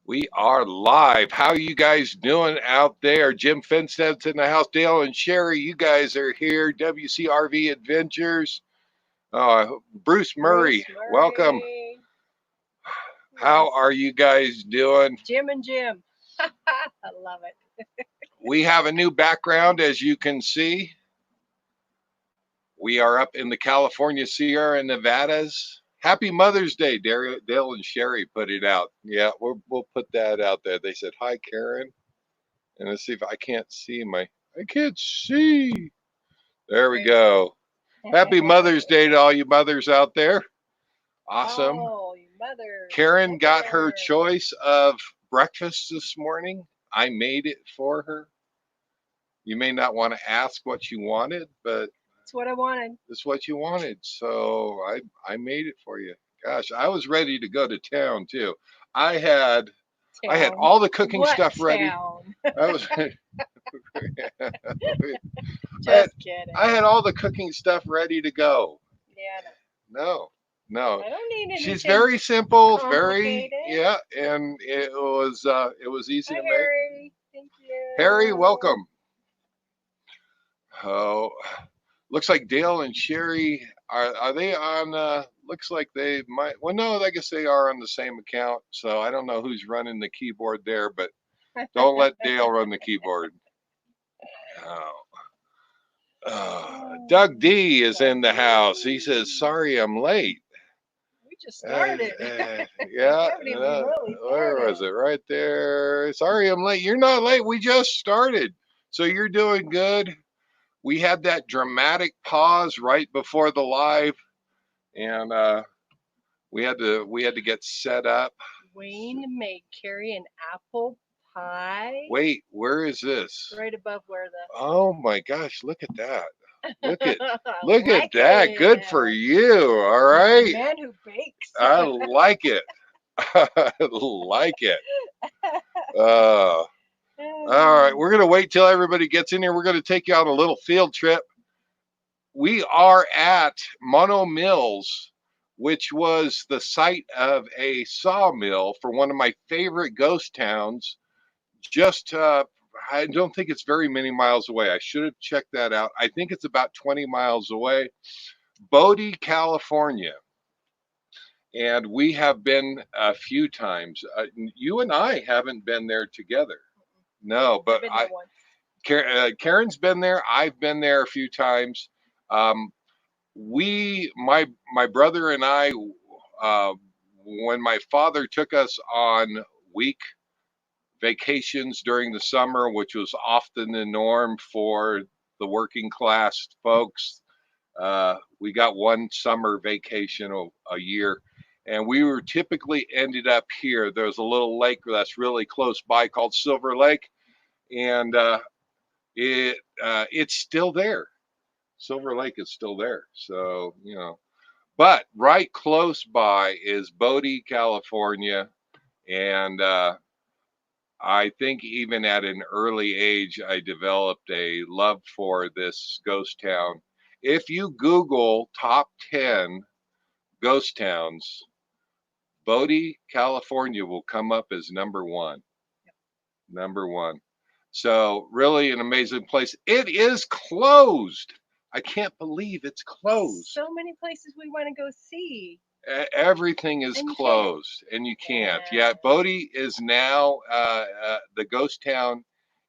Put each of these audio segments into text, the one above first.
We are live. How you guys doing out there? Jim Finstead's in the house. Dale and Sherry, you guys are here. WCRV Adventures. Bruce Murray, welcome. How are you guys doing? Jim and Jim. I love it. We have a new background, as you can see. We are up in the California Sierra Nevadas. Happy Mother's Day. Dale and Sherry put it out. Yeah, we'll put that out there. They said, hi, Karen. And let's see if I can't see I can't see. There we go. Happy Mother's Day to all you mothers out there. Awesome. Oh, you mother. Karen got her choice of breakfast this morning. I made it for her. You may not want to ask what you wanted, but that's what I wanted. That's what you wanted. So I made it for you. Gosh, I was ready to go to town too. I had all the cooking stuff ready. I was Just kidding. I had all the cooking stuff ready to go. Yeah. No. I don't need anything. She's very simple, very and it was easy to make. Harry. Thank you. Harry, welcome. Oh, looks like Dale and Sherry are they on looks like they might, well, no, I guess they are on the same account, so I don't know who's running the keyboard there, but don't let Dale run the keyboard. Doug D is in the house. He says, sorry I'm late. We just started. Yeah, where was it? Right there. Sorry I'm late. You're not late. We just started. So you're doing good. We had that dramatic pause right before the live, and we had to get set up. Wayne made Carrie an apple pie. Wait, where is this? Right above where the. Oh my gosh! Look at that! Look at that! Good for you. All right. The man who bakes. I like it. I like it. All right, we're going to wait till everybody gets in here. We're going to take you on a little field trip. We are at Mono Mills, which was the site of a sawmill for one of my favorite ghost towns. Just, I don't think it's very many miles away. I should have checked that out. I think it's about 20 miles away. Bodie, California. And we have been a few times. You and I haven't been there together. No, but Karen's been there. I've been there a few times. My brother and I, when my father took us on week vacations during the summer, which was often the norm for the working class folks, we got one summer vacation a year. And we were typically ended up here. There's a little lake that's really close by called Silver Lake. And it's still there. Silver Lake is still there. So, but right close by is Bodie, California. And I think even at an early age, I developed a love for this ghost town. If you Google top 10 ghost towns, Bodie, California will come up as number one. Number one. So really an amazing place. It is closed. I can't believe it's closed. So many places we want to go see. Everything is closed and you can't. Yeah, Bodie is now, the ghost town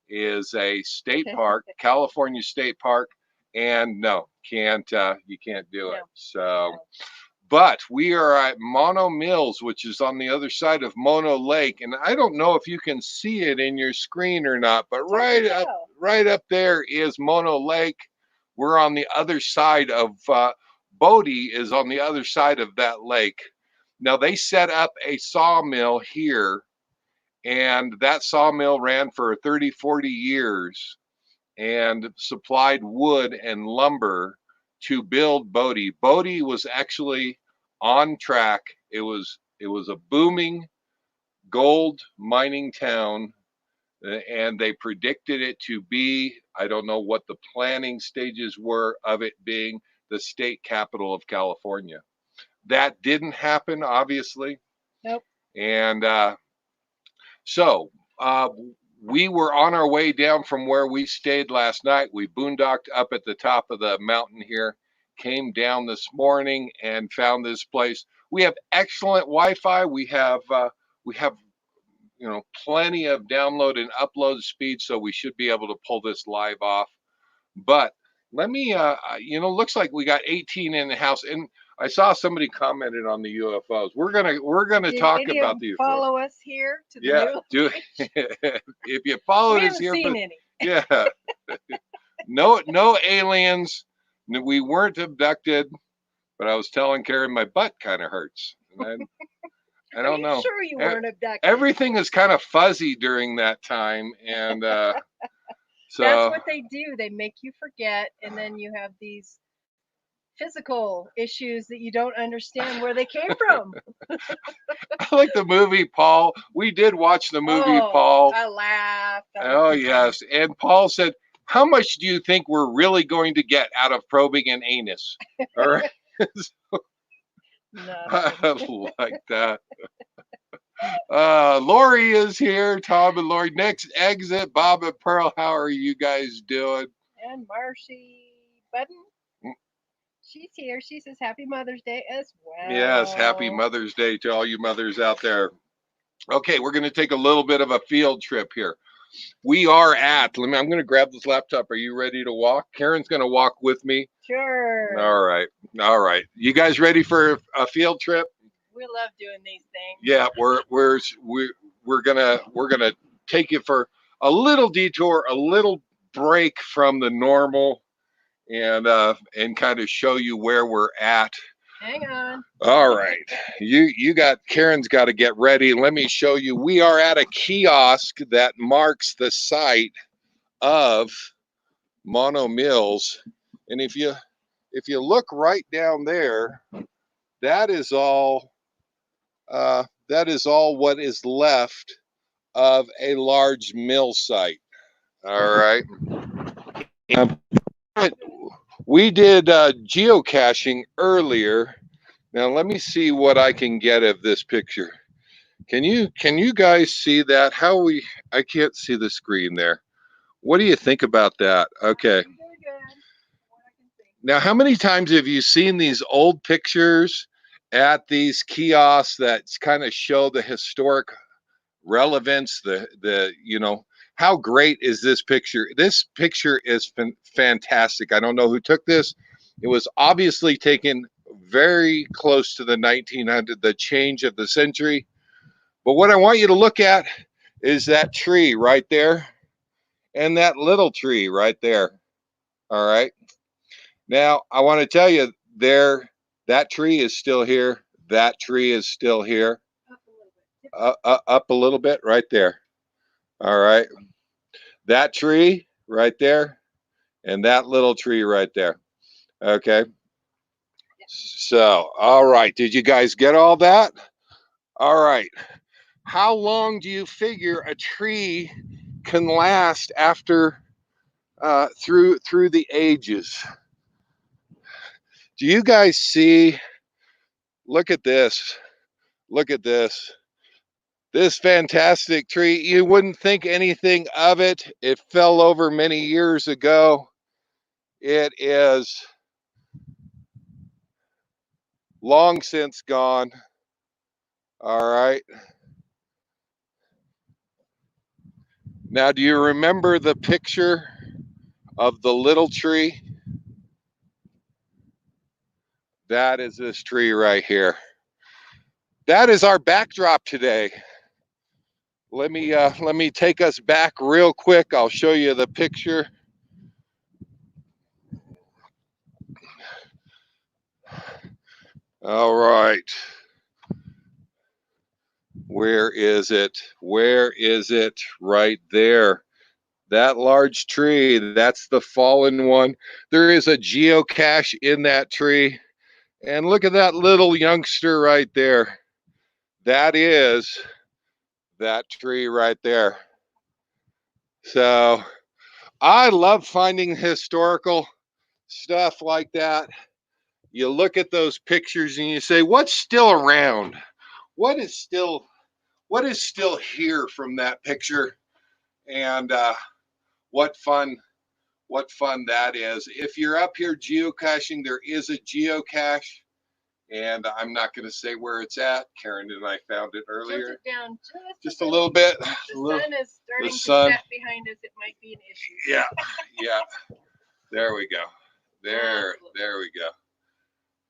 is a state park, California State Park. And no, you can't do it. So, but we are at Mono Mills, which is on the other side of Mono Lake. And I don't know if you can see it in your screen or not, but right up there is Mono Lake. We're on the other side of, Bodie is on the other side of that lake. Now they set up a sawmill here, and that sawmill ran for 30, 40 years and supplied wood and lumber to build Bodie. Bodie was actually on track. It was a booming gold mining town, and they predicted it to be, I don't know what the planning stages were of it being the state capital of California. That didn't happen, obviously. Nope. And So we were on our way down from where we stayed last night. We boondocked up at the top of the mountain here, came down this morning and found this place. We have excellent Wi-Fi. We have plenty of download and upload speed, so we should be able to pull this live off. But let me, looks like we got 18 in the house, and I saw somebody commented on the UFOs. We're gonna Did talk any about of the them UFOs. follow us here to the Yeah, new? do if you followed We us haven't here, seen for any. yeah, no aliens. We weren't abducted, but I was telling Karen my butt kind of hurts, and I Are don't you know. sure you weren't abducted? Everything is kind of fuzzy during that time, and That's so what they do. They make you forget, and then you have these physical issues that you don't understand where they came from. I like the movie Paul. We did watch the movie Oh, Paul. I laughed. That Oh was yes, and Paul said, "How much do you think we're really going to get out of probing an anus?" All right, nothing. I like that. Lori is here. Tom and Lori. Next exit. Bob and Pearl. How are you guys doing? And Marcy Button, she's here. She says Happy Mother's Day as Yes, happy well. Mother's Day to all you mothers out there. Okay, we're going to take a little bit of a field trip here. We are at, I'm going to grab this laptop. Are you ready to walk? Karen's going to walk with me. Sure. All right. All right. You guys ready for a field trip? We love doing these things. Yeah, we're gonna take you for a little detour, a little break from the normal, and kind of show you where we're at. Hang on. All right. You got Karen's got to get ready. Let me show you. We are at a kiosk that marks the site of Mono Mills. And if you look right down there, that is all what is left of a large mill site. All right. We did geocaching earlier. Now let me see what I can get of this picture. Can you guys see that? I can't see the screen there. What do you think about that? Okay. Now, how many times have you seen these old pictures at these kiosks that kind of show the historic relevance, how great is this picture? This picture is fantastic. I don't know who took this. It was obviously taken very close to the 1900, the change of the century. But what I want you to look at is that tree right there and that little tree right there. All right. Now, I want to tell you that tree is still here. That tree is still here. Up a little bit right there. All right. That tree right there and that little tree right there. Okay. So, all right. Did you guys get all that? All right. How long do you figure a tree can last after through the ages? Do you guys see? Look at this. Look at this. This fantastic tree. You wouldn't think anything of it. It fell over many years ago. It is long since gone. All right. Now, do you remember the picture of the little tree? That is this tree right here. That is our backdrop today. Let me take us back real quick. I'll show you the picture. All right. Where is it? Where is it? Right there. That large tree, that's the fallen one. There is a geocache in that tree. And look at that little youngster right there. That is that tree right there. So I love finding historical stuff like that. You look at those pictures and you say, what's still around? What is still what is still here from that picture, and what fun that is. If you're up here geocaching, there is a geocache, and I'm not going to say where it's at. Karen and I found it earlier. Tilt it down just a little bit. The sun is starting to set behind us. It might be an issue. Yeah, yeah. There we go. There we go.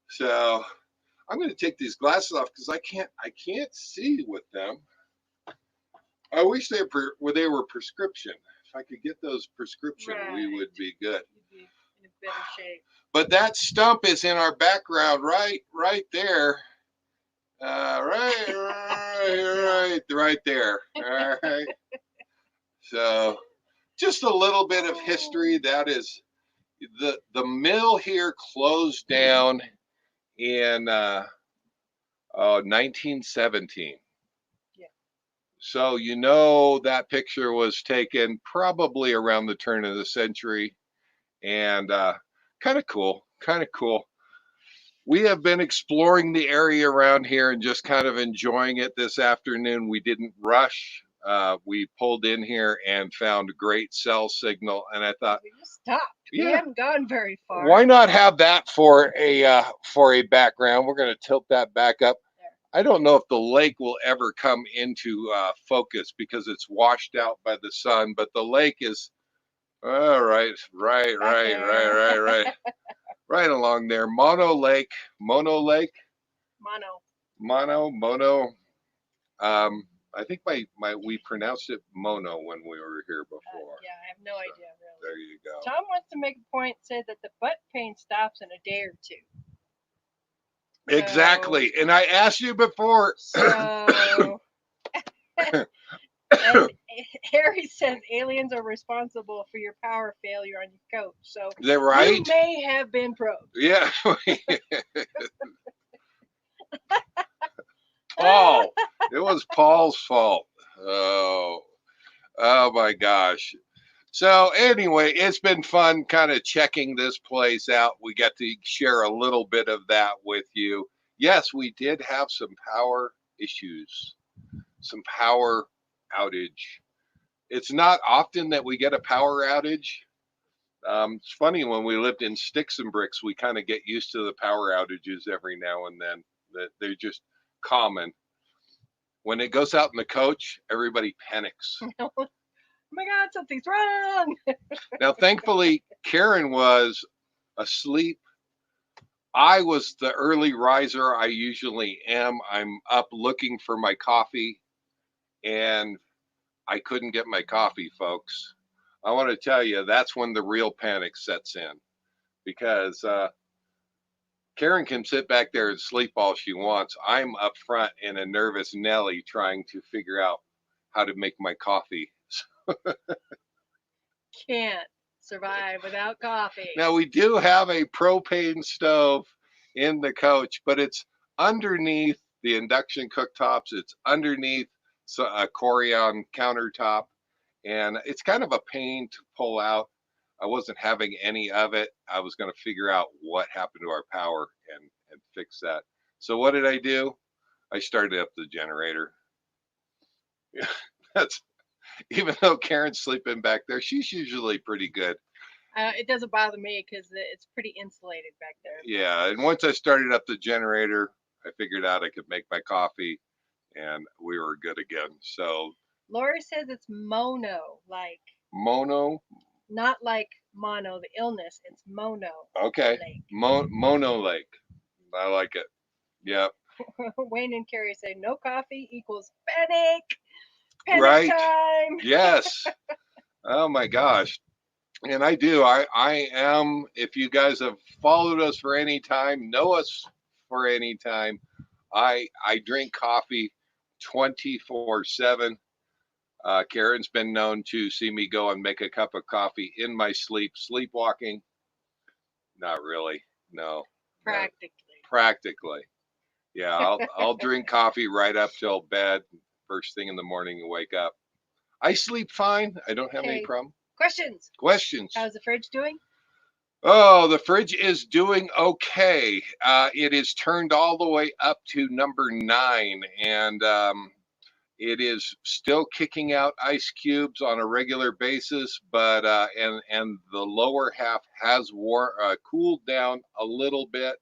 So I'm going to take these glasses off because I can't see with them. I wish they were prescription. If I could get those prescription, we would be good. You'd be in a better shape. But that stump is in our background, right there. Right there. All right. So just a little bit of history. That is the mill here closed down in 1917. Yeah. So that picture was taken probably around the turn of the century, and kind of cool. We have been exploring the area around here and just kind of enjoying it this afternoon. We didn't rush. We pulled in here and found a great cell signal, and I thought, we just stopped. We hadn't gone very far. Why not have that for a background? We're going to tilt that back up. I don't know if the lake will ever come into focus because it's washed out by the sun, but the lake is right along there. Mono Lake. I think we pronounced it Mono when we were here before. Yeah, I have no idea really. There you go. Tom wants to make a point, say that the butt pain stops in a day or two. Exactly. And I asked you before. So Harry says aliens are responsible for your power failure on your coach. So they're right. You may have been probed. Yeah. Paul. It was Paul's fault. Oh my gosh. So anyway, it's been fun kind of checking this place out. We got to share a little bit of that with you. Yes, we did have some power issues, some power outage. It's not often that we get a power outage. It's funny, when we lived in Sticks and Bricks, we kind of get used to the power outages every now and then. They're just common. When it goes out in the coach, everybody panics. Oh my God, something's wrong. Now, thankfully, Karen was asleep. I was the early riser I usually am. I'm up looking for my coffee, and I couldn't get my coffee, folks. I want to tell you, that's when the real panic sets in, because Karen can sit back there and sleep all she wants. I'm up front in a nervous Nelly trying to figure out how to make my coffee. Can't survive without coffee. Now, we do have a propane stove in the coach, but it's underneath the induction cooktops. It's underneath a Corian countertop, and it's kind of a pain to pull out. I wasn't having any of it. I was going to figure out what happened to our power and fix that. So what did I do? I started up the generator. Yeah, that's, even though Karen's sleeping back there, she's usually pretty good. It doesn't bother me because it's pretty insulated back there. Yeah, and once I started up the generator, I figured out I could make my coffee, and we were good again. So Lori says it's mono, like mono. Not like mono, the illness. It's mono. Okay. Lake. Mono Lake. I like it. Yep. Wayne and Carrie say no coffee equals panic. Panic right. time. Yes. Oh my gosh. And I do. I am, if you guys have followed us for any time, know us for any time, I drink coffee 24/7. Karen's been known to see me go and make a cup of coffee in my sleep. Sleepwalking? Not really. No. Practically. Practically. Yeah, I'll drink coffee right up till bed. First thing in the morning and wake up. I sleep fine. I don't have any problem. Questions. How's the fridge doing? Oh, the fridge is doing okay. It is turned all the way up to number 9, and It is still kicking out ice cubes on a regular basis, but and the lower half has cooled down a little bit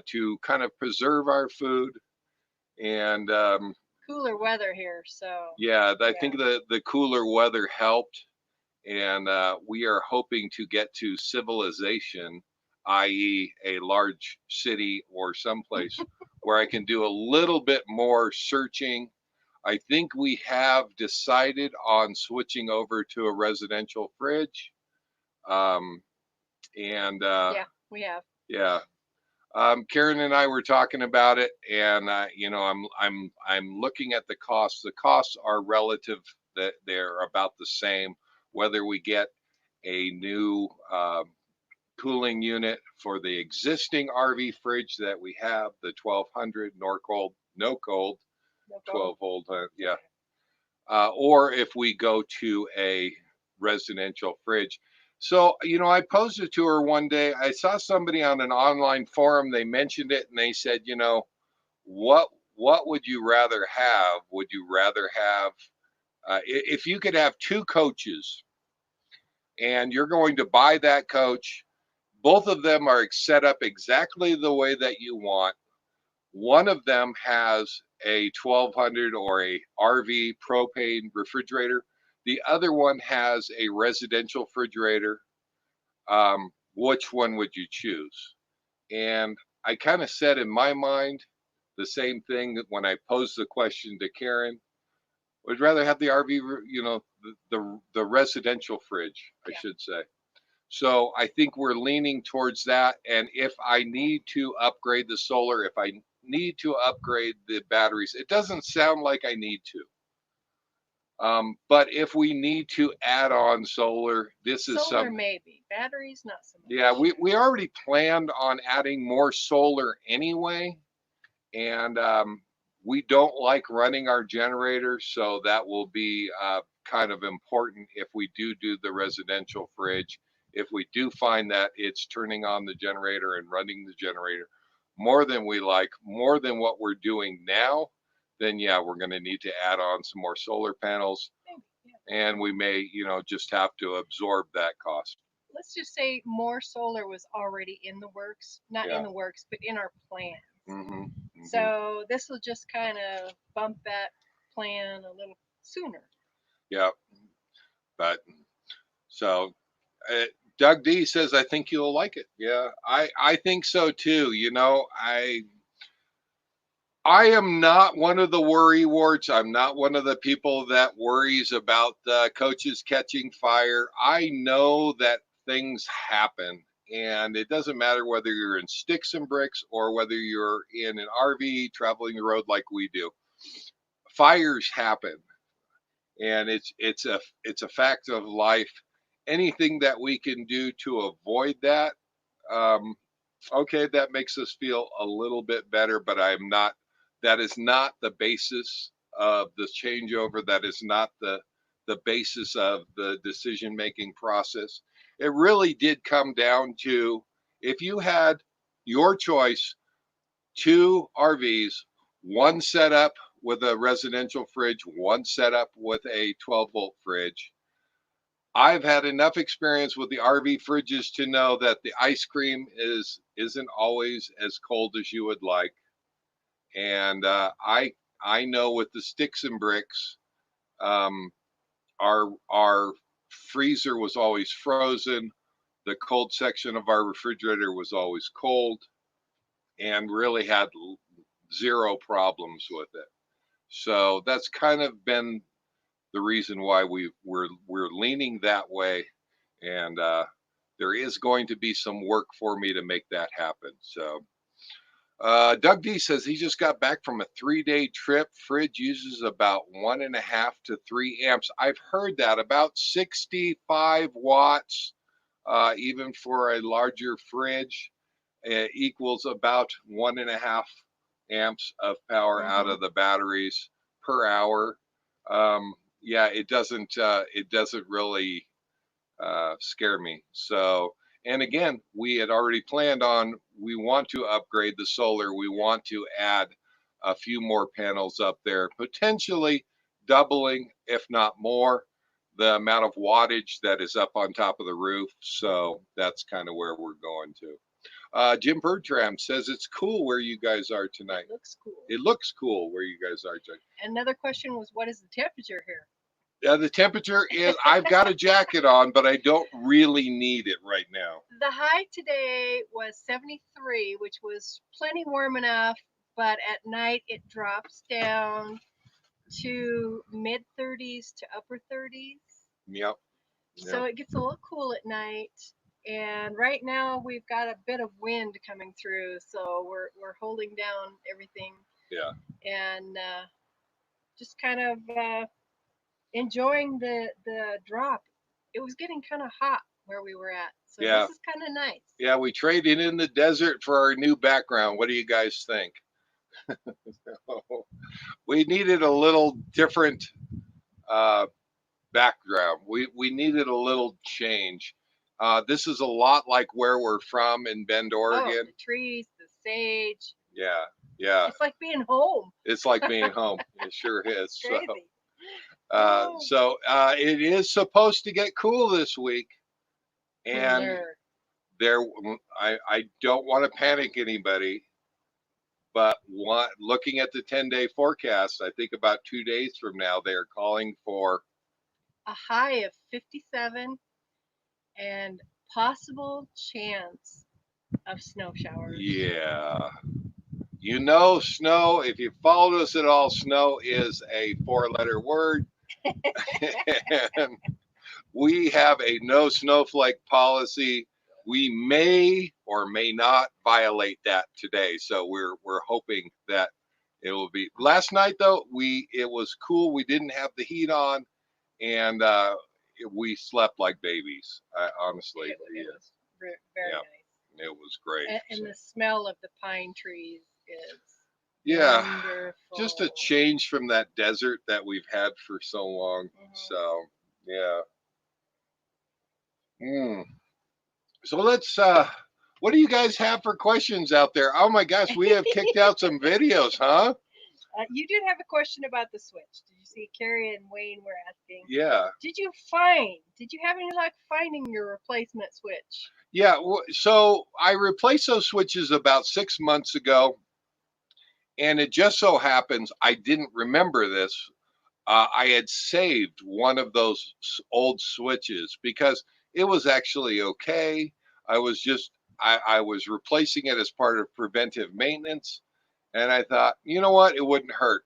to kind of preserve our food. And cooler weather here, so yeah, I think the cooler weather helped, and we are hoping to get to civilization, i.e., a large city or someplace where I can do a little bit more searching. I think we have decided on switching over to a residential fridge. Um, and yeah, we have. yeah, Karen and I were talking about it, and you know, I'm looking at the costs. The costs are relative; that they're about the same. Whether we get a new cooling unit for the existing RV fridge that we have, the 1200 nor cold, no cold, 12 volt, yeah, or if we go to a residential fridge. So, you know, I posed it to her one day. I saw somebody on an online forum, they mentioned it and they said, you know, what what would you rather have? Would you rather have if you could have two coaches and you're going to buy that coach, both of them are set up exactly the way that you want. One of them has a 1200 or a RV propane refrigerator. The other one has a residential refrigerator. Which one would you choose? And I kind of said in my mind the same thing that when I posed the question to Karen. Would rather have the RV, you know, the residential fridge, I should say. So I think we're leaning towards that. And if I need to upgrade the solar, if I need to upgrade the batteries, it doesn't sound like I need to. But if we need to add on solar, this is solar maybe, batteries not so much. Yeah, we already planned on adding more solar anyway. And we don't like running our generator, so that will be kind of important if we do the residential fridge. If we do find that it's turning on the generator and running the generator more than we like, more than what we're doing now, then yeah, we're going to need to add on some more solar panels, and we may, you know, just have to absorb that cost. Let's just say more solar was already in the works, not in the works, but in our plans. So this will just kind of bump that plan a little sooner. Yeah, but so Doug D says, I think you'll like it. Yeah, I think so too. You know, I am not one of the worry warts. I'm not one of the people that worries about coaches catching fire. I know that things happen, and it doesn't matter whether you're in sticks and bricks or whether you're in an RV traveling the road like we do. Fires happen, and it's a fact of life. Anything that we can do to avoid that, um, okay, that makes us feel a little bit better. But I'm not. That is not the basis of the changeover. That is not the basis of the decision making process. It really did come down to if you had your choice, two RVs, one set up with a residential fridge, one set up with a 12-volt fridge. I've had enough experience with the RV fridges to know that the ice cream isn't always as cold as you would like, and I know with the sticks and bricks, um, our freezer was always frozen. The cold section of our refrigerator was always cold, and really had zero problems with it. So that's kind of been the reason why we're leaning that way, and there is going to be some work for me to make that happen. So Doug D says he just got back from a 3-day trip. Fridge uses about 1.5 to 3 amps. I've heard that about 65 watts, even for a larger fridge, equals about 1.5 amps of power out of the batteries per hour. Yeah, it doesn't really scare me. So, and again, we had already planned on we want to upgrade the solar. We want to add a few more panels up there, potentially doubling, if not more, the amount of wattage that is up on top of the roof. So that's kind of where we're going to. Jim Bertram says it's cool where you guys are tonight. It looks cool. It looks cool where you guys are tonight. Another question was, what is the temperature here? The temperature is, I've got a jacket on, but I don't really need it right now. The high today was 73, which was plenty warm enough, but at night it drops down to mid 30s to upper 30s. Yep. So it gets a little cool at night. And right now we've got a bit of wind coming through, so we're holding down everything. Yeah. And just kind of enjoying the drop. It was getting kind of hot where we were at, so this is kind of nice. Yeah, we traded in the desert for our new background. What do you guys think? We needed a little different background. We needed a little change. This is a lot like where we're from in Bend, Oregon. Oh, the trees, the sage. Yeah. It's like being home. It's like being home. It sure is. Crazy. So it is supposed to get cool this week, and I don't want to panic anybody, but looking at the 10-day forecast, I think about 2 days from now they're calling for a high of 57 and possible chance of snow showers. Yeah. Snow, if you followed us at all, snow is a 4-letter word. And we have a no snowflake policy. We may or may not violate that today. So we're hoping that it will be. Last night though, it was cool. We didn't have the heat on, and we slept like babies. Honestly, it was very nice. It was great. And the smell of the pine trees is wonderful. Just a change from that desert that we've had for so long. So So let's what do you guys have for questions out there? Oh my gosh, we have kicked out some videos, huh? You did have a question about the switch. Did you see Carrie and Wayne were asking? Yeah. Did you have any luck finding your replacement switch? Yeah, so I replaced those switches about 6 months ago, and it just so happens I didn't remember this. I had saved one of those old switches because it was actually okay. I was replacing it as part of preventive maintenance, and I thought, you know what, it wouldn't hurt.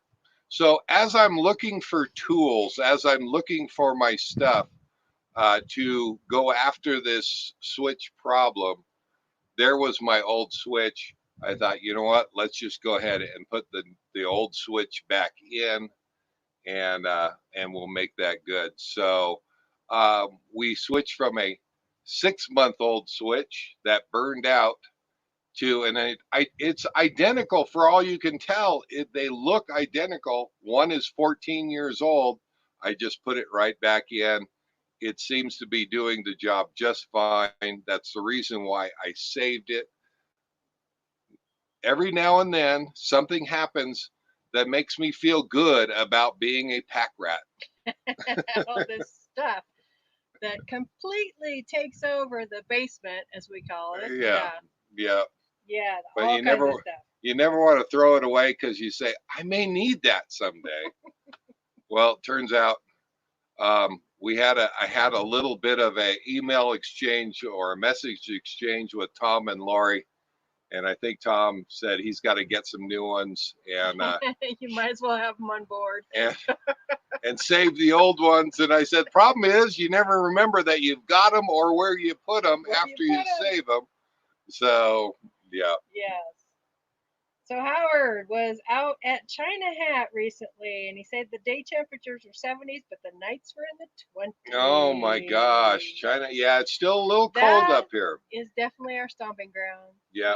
So as I'm looking for tools, as I'm looking for my stuff to go after this switch problem, there was my old switch. I thought, you know what, let's just go ahead and put the old switch back in, and we'll make that good. So we switched from a 6-month-old switch that burned out to, and it's identical for all you can tell. They look identical. One is 14 years old. I just put it right back in. It seems to be doing the job just fine. That's the reason why I saved it. Every now and then, something happens that makes me feel good about being a pack rat. All this stuff that completely takes over the basement, as we call it. Yeah. But all kinds of stuff. You never want to throw it away because you say, I may need that someday. Well, it turns out I had a little bit of a email exchange or a message exchange with Tom and Laurie, and I think Tom said he's got to get some new ones, and you might as well have them on board and save the old ones. And I said, problem is you never remember that you've got them or where you put them after you save them. So yeah. Yes. So Howard was out at China Hat recently, and he said the day temperatures were 70s, but the nights were in the 20s. Oh my gosh, China! Yeah, it's still a little cold up here. Is definitely our stomping ground. Yeah.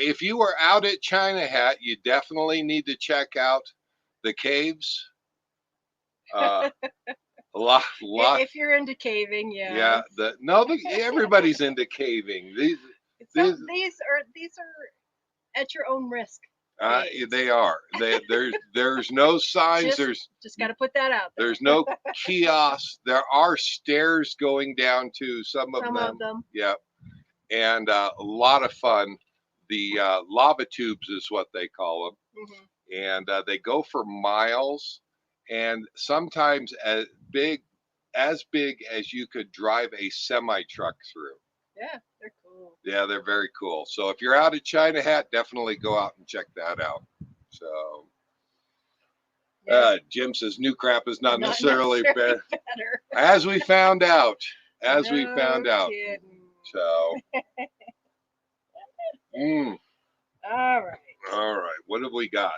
If you were out at China Hat, you definitely need to check out the caves. A lot. If you're into caving, yeah. Everybody's into caving. These are at your own risk. They are. There's no signs. Just got to put that out there. There's no kiosks. There are stairs going down to some of them. Yeah, and a lot of fun. The lava tubes is what they call them, and they go for miles, and sometimes as big as you could drive a semi truck through. Yeah, they're cool. Yeah, they're very cool. So if you're out at China Hat, definitely go out and check that out. So Jim says new crap is not necessarily better. As we found out. Kidding. So. All right. All right. What have we got?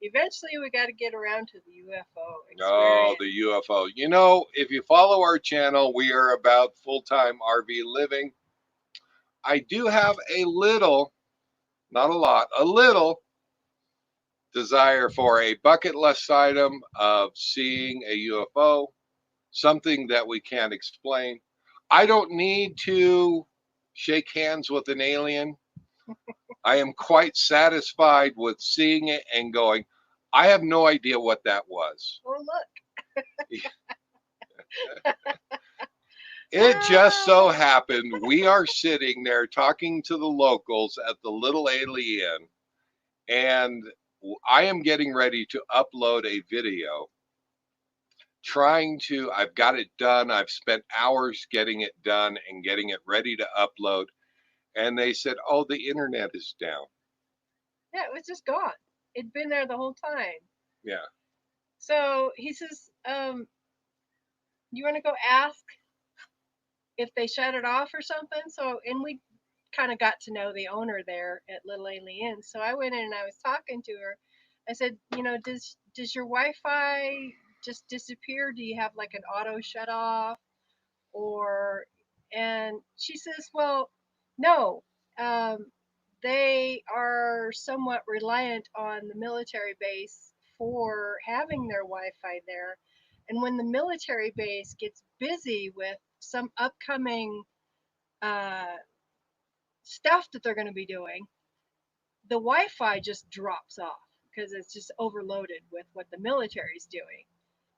Eventually, we got to get around to the UFO experience. Oh, the UFO. You know, if you follow our channel, we are about full-time RV living. I do have a little, not a lot, a little desire for a bucket list item of seeing a UFO, something that we can't explain. I don't need to shake hands with an alien. I am quite satisfied with seeing it and going, I have no idea what that was. Oh, look. It just so happened we are sitting there talking to the locals at the Little Alien, and I am getting ready to upload a video. I've got it done. I've spent hours getting it done and getting it ready to upload. And they said, oh, the internet is down. Yeah, it was just gone. It'd been there the whole time. Yeah. So he says, you want to go ask if they shut it off or something? So, and we kind of got to know the owner there at Little Alien. So I went in and I was talking to her. I said, you know, does your Wi-Fi just disappear? Do you have like an auto shut off? And she says, well, no. They are somewhat reliant on the military base for having their Wi-Fi there. And when the military base gets busy with some upcoming stuff that they're going to be doing, the Wi-Fi just drops off because it's just overloaded with what the military's doing.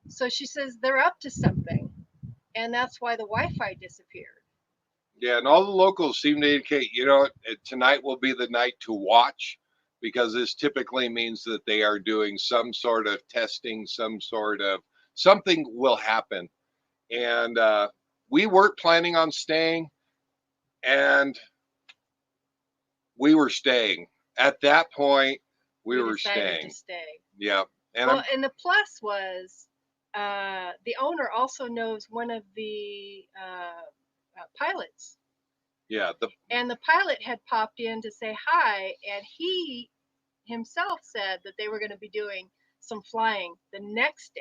So she says they're up to something, and that's why the Wi-Fi disappeared. Yeah, and all the locals seem to indicate, you know, tonight will be the night to watch, because this typically means that they are doing some sort of testing, something will happen. And we weren't planning on staying, and we were staying. At that point, we were staying. To stay. Yeah. And the plus was the owner also knows one of the pilots. Yeah. And the pilot had popped in to say hi, and he himself said that they were going to be doing some flying the next day.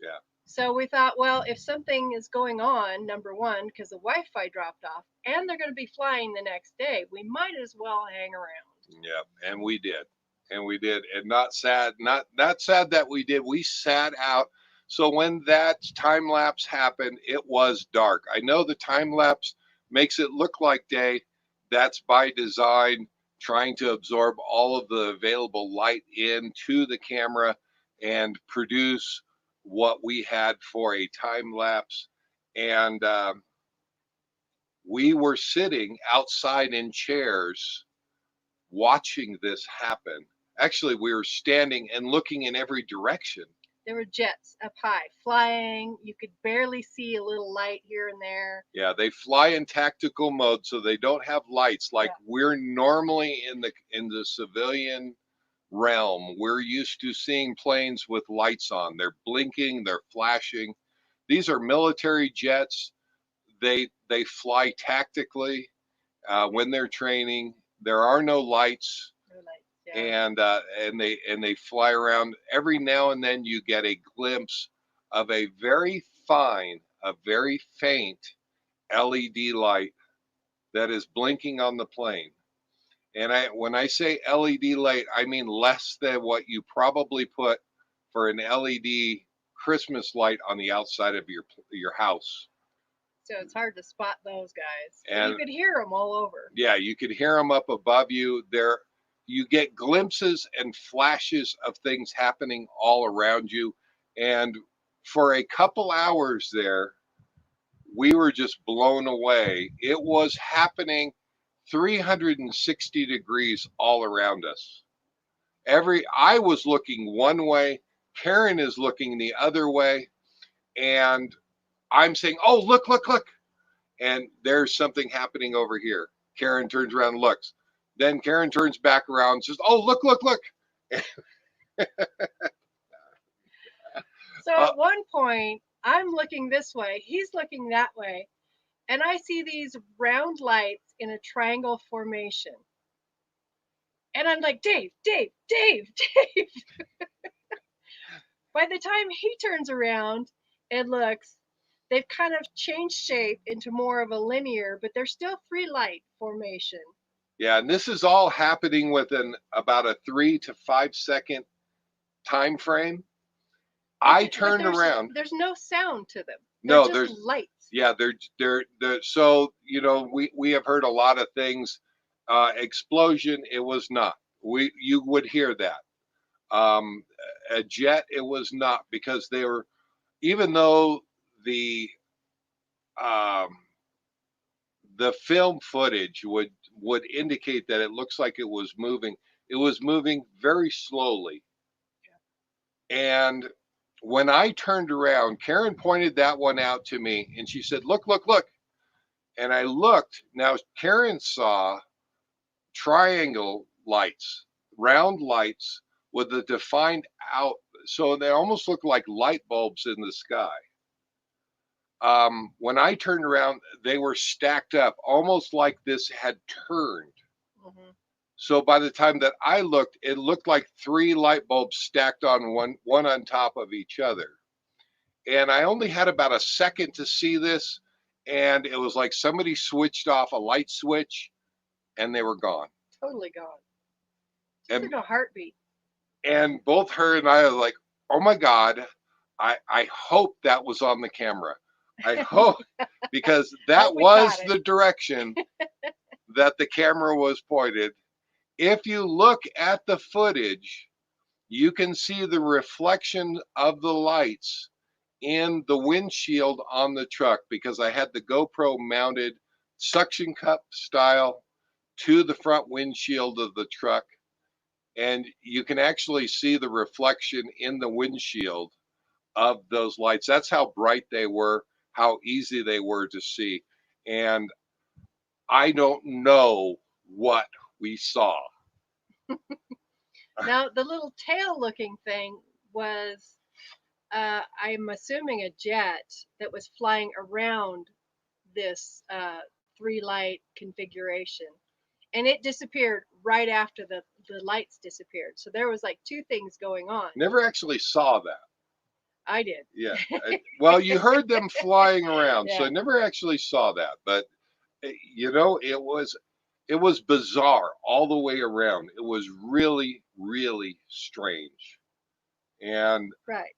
Yeah. So we thought, well, if something is going on, number one, because the Wi-Fi dropped off, and they're going to be flying the next day, we might as well hang around. Yeah, and we did. And not sad that we did. We sat out. So when that time lapse happened, it was dark. I know the time lapse makes it look like day. That's by design, trying to absorb all of the available light into the camera and produce what we had for a time lapse. And we were sitting outside in chairs watching this happen. Actually, we were standing and looking in every direction. There were jets up high flying. You could barely see a little light here and there. Yeah, they fly in tactical mode, so they don't have lights like we're normally in the civilian realm. We're used to seeing planes with lights on. They're blinking, they're flashing. These are military jets. They fly tactically when they're training. There are no lights. And they fly around. Every now and then you get a glimpse of a very faint LED light that is blinking on the plane. And when I say LED light, I mean less than what you probably put for an LED Christmas light on the outside of your house. So it's hard to spot those guys. And you could hear them all over. Yeah, you could hear them up above you. you get glimpses and flashes of things happening all around you. And for a couple hours there, we were just blown away. It was happening 360 degrees all around us. I was looking one way, Karen is looking the other way, and I'm saying, "Oh, look, look, look." And there's something happening over here. Karen turns around and looks. Then Karen turns back around and says, "Oh, look, look, look." So at one point, I'm looking this way, he's looking that way, and I see these round lights in a triangle formation. And I'm like, Dave, Dave, Dave, Dave. By the time he turns around and looks, they've kind of changed shape into more of a linear, but they're still three light formation. Yeah, and this is all happening within about a 3 to 5 second time frame. I turned around. There's no sound to them. No, They're just lights. Yeah, they're so we have heard a lot of things. Explosion, it was not. You would hear that. A jet, it was not, because they were, even though um, the film footage would indicate that it looks like it was moving. It was moving very slowly. And when I turned around, Karen pointed that one out to me and she said, "Look, look, look." And I looked. Now, Karen saw triangle lights, round lights with a defined out. So they almost look like light bulbs in the sky. When I turned around, they were stacked up, almost like this had turned. Mm-hmm. So by the time that I looked, it looked like three light bulbs stacked on one on top of each other. And I only had about a second to see this, and it was like somebody switched off a light switch, and they were gone. Totally gone. Just like a heartbeat. And both her and I are like, "Oh my God, I hope that was on the camera. I hope," because that was the direction that the camera was pointed. If you look at the footage, you can see the reflection of the lights in the windshield on the truck, because I had the GoPro mounted suction cup style to the front windshield of the truck. And you can actually see the reflection in the windshield of those lights. That's how bright they were, how easy they were to see. And I don't know what we saw. Now, the little tail looking thing was, I'm assuming, a jet that was flying around this three light configuration. And it disappeared right after the lights disappeared. So there was like two things going on. Never actually saw that. I did. Yeah. Well, you heard them flying around, yeah. So I never actually saw that. But, it was bizarre all the way around. It was really, really strange. And right.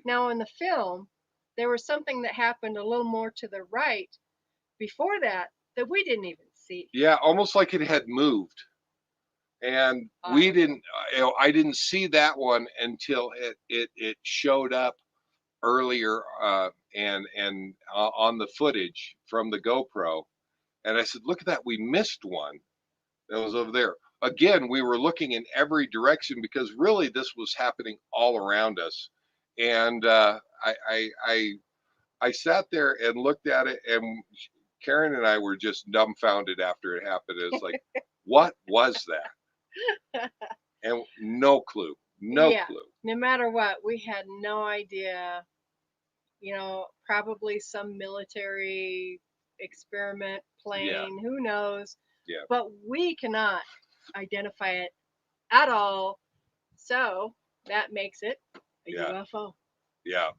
Now in the film, there was something that happened a little more to the right before that we didn't even see. Yeah, almost like it had moved. And we didn't, I didn't see that one until it showed up earlier and on the footage from the GoPro. And I said, "Look at that, we missed one that was over there." Again, we were looking in every direction because really this was happening all around us. And I sat there and looked at it, and Karen and I were just dumbfounded after it happened. It's like, what was that? And no clue. No clue. No matter what, we had no idea. Probably some military experiment plane, who knows? Yeah. But we cannot identify it at all. So that makes it a UFO. Yeah.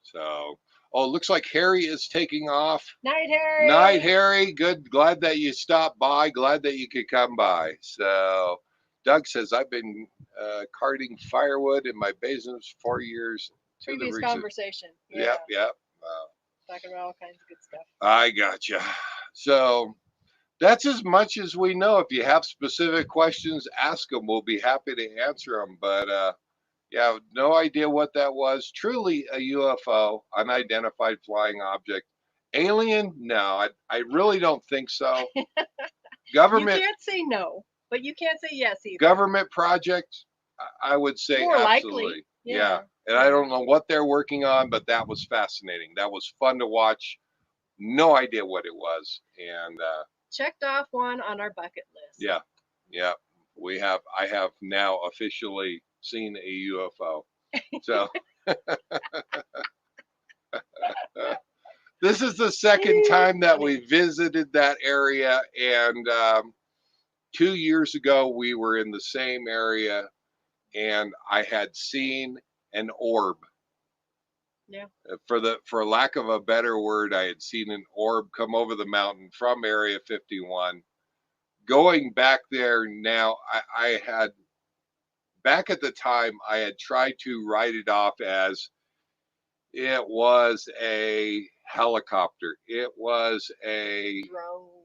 So, it looks like Harry is taking off. Night, Harry. Night, Harry. Good. Glad that you stopped by. Glad that you could come by. So, Doug says, "I've been carting firewood in my basement for 4 years." Previous conversation. Yeah. Talking about all kinds of good stuff. I gotcha. So, That's as much as we know. If you have specific questions, ask them. We'll be happy to answer them. But yeah, no idea what that was. Truly a UFO, unidentified flying object. Alien? No, I really don't think so. Government You can't say no, but you can't say yes either. government project? I would say More absolutely. likely. Yeah. And I don't know what they're working on, but that was fascinating. That was fun to watch. No idea what it was. And Checked off one on our bucket list. yeah, yeah. I have now officially seen a UFO. So this is the second time that we visited that area, and 2 years ago we were in the same area, and I had seen an orb. Yeah. For lack of a better word, I had seen an orb come over the mountain from Area 51. Going back there now, I had back at the time I had tried to write it off as it was a helicopter. It was a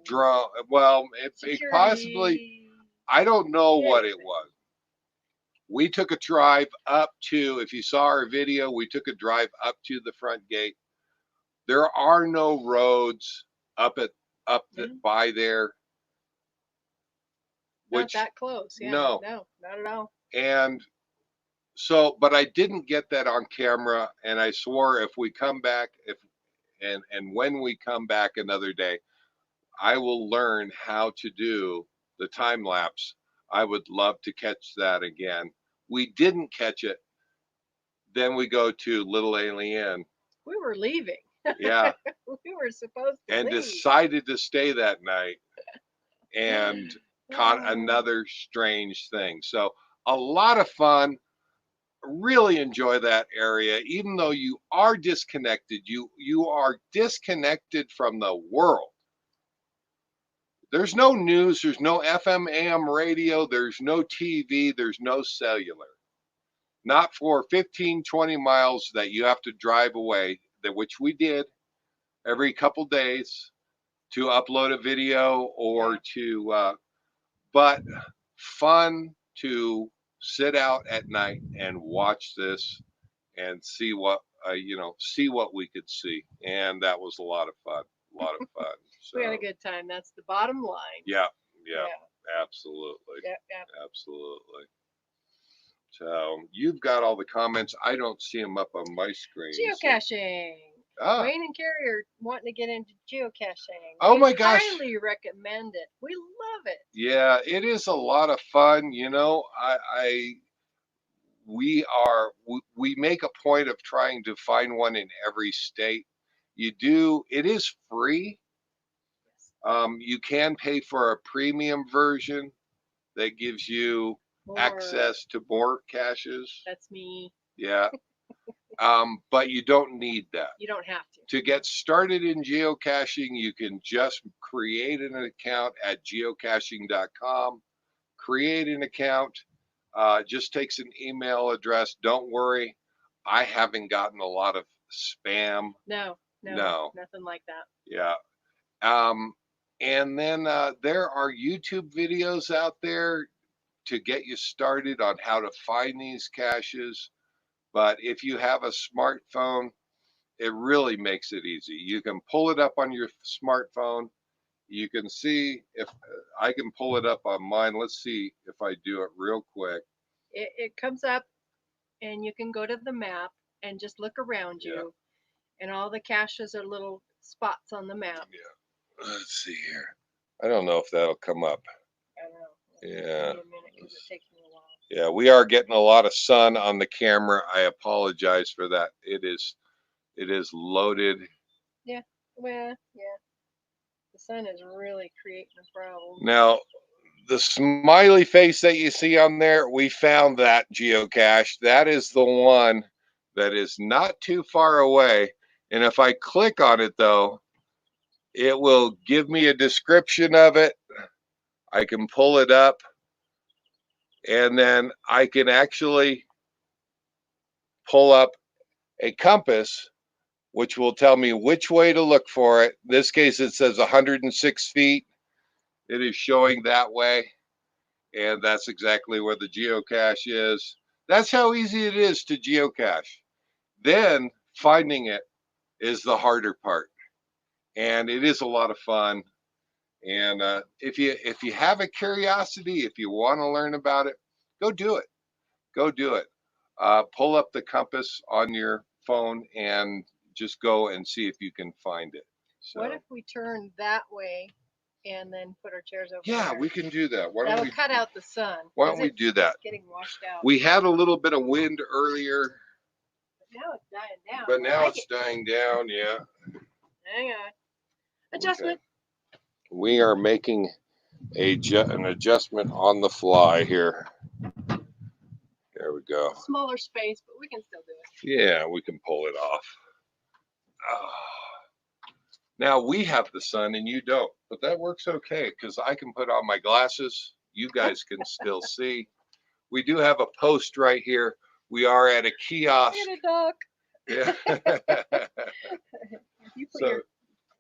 drone. Well, it possibly, I don't know what it was. We took a drive up to, if you saw our video, we took a drive up to the front gate. There are no roads by there. Not that close. Yeah. No, not at all. And so, but I didn't get that on camera, and I swore if we come back, and when we come back another day, I will learn how to do the time lapse. I would love to catch that again. We didn't catch it. Then we go to Little Alien. We were leaving. Yeah. We were supposed to and leave. Decided to stay that night, and caught another strange thing. So a lot of fun. Really enjoy that area. Even though you are disconnected, you are disconnected from the world. There's no news, there's no FM AM radio, there's no TV, there's no cellular. Not for 15, 20 miles that you have to drive away, which we did every couple days to upload a video or to but fun to sit out at night and watch this and see what see what we could see, and that was a lot of fun. So, we had a good time. That's the bottom line. Yeah, absolutely. Yeah. Absolutely. So you've got all the comments. I don't see them up on my screen. Geocaching. Wayne and Carrie are wanting to get into geocaching. Oh my gosh. Highly recommend it. We love it. Yeah, it is a lot of fun. We make a point of trying to find one in every state. It is free. You can pay for a premium version that gives you access to more caches. That's me. Yeah. But you don't need that. You don't have to. To get started in geocaching, you can just create an account at geocaching.com. Create an account. Just takes an email address. Don't worry. I haven't gotten a lot of spam. No. Nothing like that. Yeah. And then there are YouTube videos out there to get you started on how to find these caches. But if you have a smartphone, it really makes it easy. You can pull it up on your smartphone. You can see if I can pull it up on mine. Let's see if I do it real quick. It comes up, and you can go to the map and just look around you, and all the caches are little spots on the map. Yeah. Let's see here. I don't know if that'll come up. I don't know. Yeah. Give me a minute because it takes me a while. Yeah, we are getting a lot of sun on the camera. I apologize for that. It is loaded. Yeah. Well, yeah. The sun is really creating a problem. Now, the smiley face that you see on there, we found that geocache. That is the one that is not too far away. And if I click on it, though, it will give me a description of it. I can pull it up, and then I can actually pull up a compass, which will tell me which way to look for it. In this case, it says 106 feet. It is showing that way, and that's exactly where the geocache is. That's how easy it is to geocache. Then finding it is the harder part, and it is a lot of fun. And if you have a curiosity, if you want to learn about it, go do it. Go do it. Pull up the compass on your phone and just go and see if you can find it. So, what if we turn that way and then put our chairs over yeah, there? we can do that. Why don't That'll we cut out the sun. Why don't we do that? It's getting washed out. We had a little bit of wind earlier, Now it's dying down. but now it's dying down. Yeah. Hang on. Adjustment. Okay. We are making an adjustment on the fly here. There we go. Smaller space, but we can still do it. Yeah, we can pull it off. Now we have the sun and you don't, but that works okay because I can put on my glasses. You guys can still see. We do have a post right here. We are at a kiosk. Get a dog. Yeah. You put So your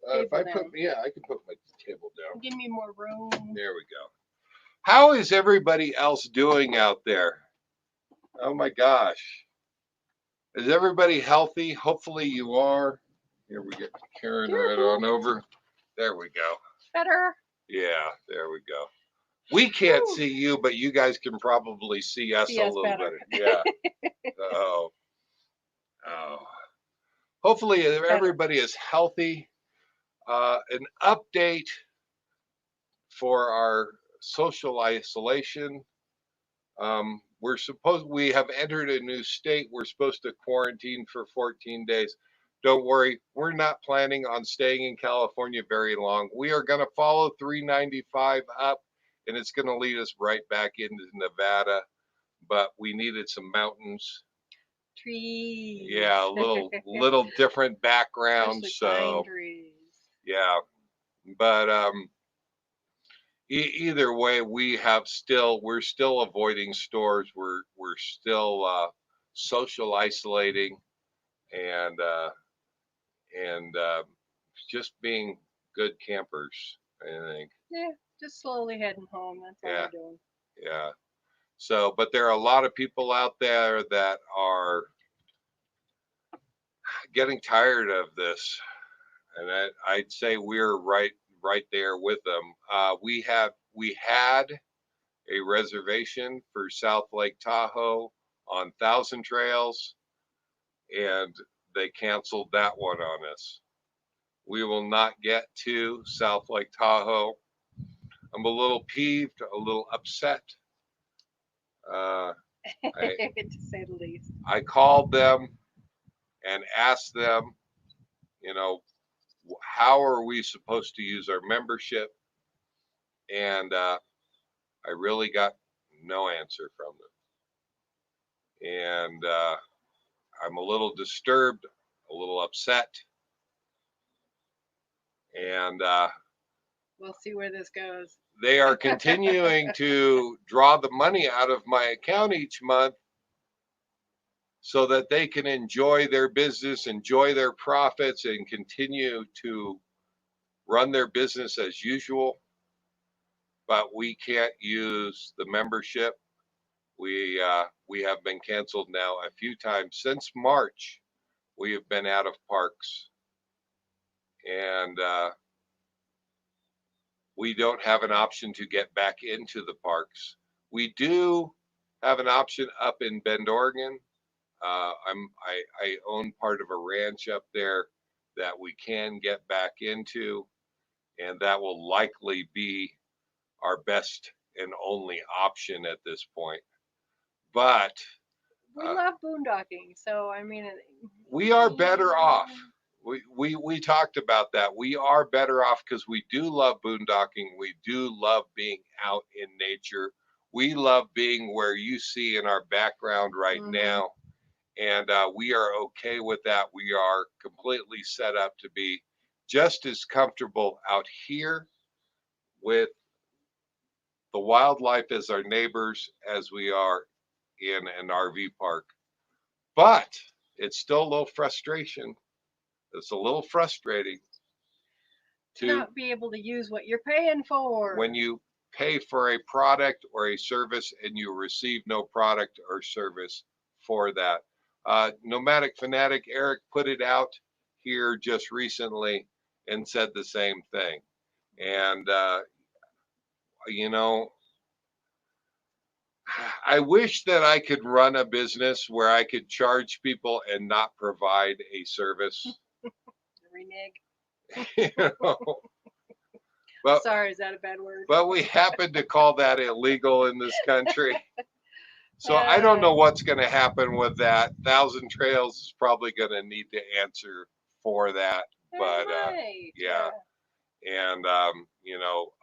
if I table put, down. yeah, I can put my table down. Give me more room. There we go. How is everybody else doing out there? Oh my gosh. Is everybody healthy? Hopefully you are. Here we get Karen right on over. There we go. Better. Yeah, there we go. We can't see you, but you guys can probably see us a little better. Yeah. Oh. Hopefully everybody is healthy. An update for our social isolation. We have entered a new state. We're supposed to quarantine for 14 days. Don't worry, we're not planning on staying in California very long. We are going to follow 395 up, and it's going to lead us right back into Nevada. But we needed some mountains. Trees. Yeah, a little different background. So yeah, but either way, we're still avoiding stores. We're still social isolating and just being good campers, I think. Yeah, just slowly heading home. That's all we're doing. Yeah. So, but there are a lot of people out there that are getting tired of this, and I'd say we're right there with them. We had a reservation for South Lake Tahoe on Thousand Trails, and they canceled that one on us. We will not get to South Lake Tahoe. I'm a little peeved, a little upset. To say the least. I called them and asked them, you know, how are we supposed to use our membership? And I really got no answer from them. And I'm a little disturbed, a little upset. And we'll see where this goes. They are continuing to draw the money out of my account each month so that they can enjoy their business, enjoy their profits, and continue to run their business as usual. But we can't use the membership. We have been canceled now a few times since March. We have been out of parks, and we don't have an option to get back into the parks. We do have an option up in Bend, Oregon. I own part of a ranch up there that we can get back into, and that will likely be our best and only option at this point. But we love boondocking, so I mean, we are better off. We talked about that. We are better off because we do love boondocking. We do love being out in nature. We love being where you see in our background right now. And we are okay with that. We are completely set up to be just as comfortable out here with the wildlife as our neighbors as we are in an RV park. But it's still a little frustration. It's a little frustrating. to not be able to use what you're paying for. When you pay for a product or a service and you receive no product or service for that. Nomadic Fanatic Eric put it out here just recently and said the same thing. And, you know, I wish that I could run a business where I could charge people and not provide a service. Renege. You know? But, sorry, is that a bad word? But we happen to call that illegal in this country. So I don't know what's going to happen with that. Thousand Trails is probably going to need to answer for that. But yeah. And you know,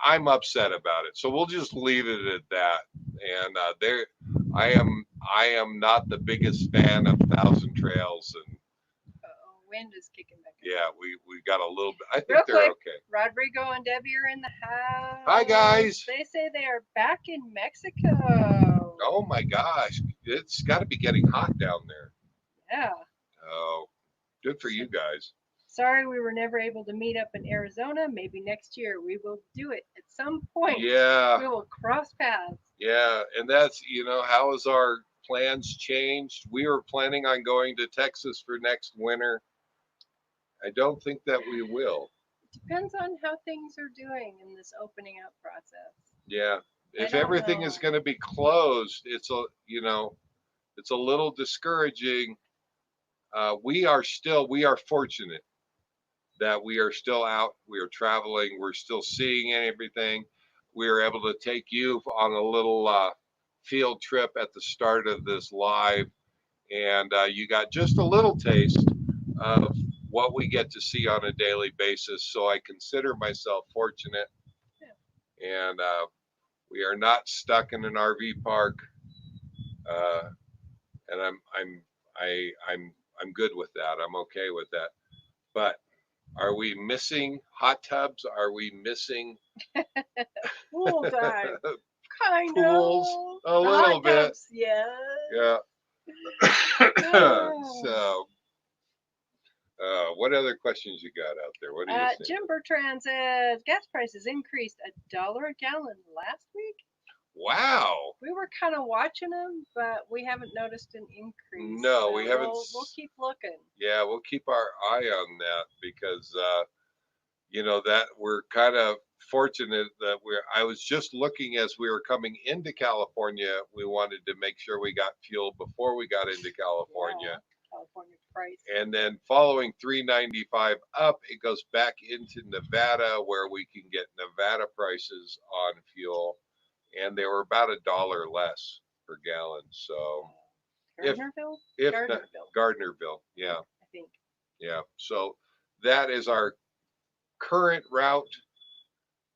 I'm upset about it. So we'll just leave it at that. And I am not the biggest fan of Thousand Trails. And wind is kicking back. Yeah, we got a little bit. I think Real they're quick, okay. Rodrigo and Debbie are in the house. Hi guys. They say they are back in Mexico. Oh my gosh, it's got to be getting hot down there. Yeah. Oh, good for you guys. Sorry we were never able to meet up in Arizona. Maybe next year we will do it at some point. Yeah. We will cross paths. Yeah, and that's, you know, how has our plans changed? We were planning on going to Texas for next winter. I don't think that we will. Depends on how things are doing in this opening up process. Yeah. If everything is going to be closed, it's a, you know, it's a little discouraging. We are fortunate that we are still out, we are traveling, we're still seeing everything. We are able to take you on a little field trip at the start of this live, and you got just a little taste of what we get to see on a daily basis. So I consider myself fortunate, and we are not stuck in an RV park, and I'm good with that. I'm okay with that. But are we missing hot tubs? Are we missing pool time? Kind pools? of. A little bit. Tubs, yeah. Yeah. So, what other questions you got out there? What do you think? Jim Bertrand says gas prices increased $1 a gallon last week. Wow. We were kind of watching them, but we haven't noticed an increase. No, so we haven't. We'll keep looking. Yeah, we'll keep our eye on that because, you know, that we're kind of fortunate that I was just looking as we were coming into California. We wanted to make sure we got fuel before we got into California. Yeah, California price. And then following 395 up, it goes back into Nevada where we can get Nevada prices on fuel. And they were about $1 less per gallon. So Gardnerville, yeah. I think. Yeah. So that is our current route.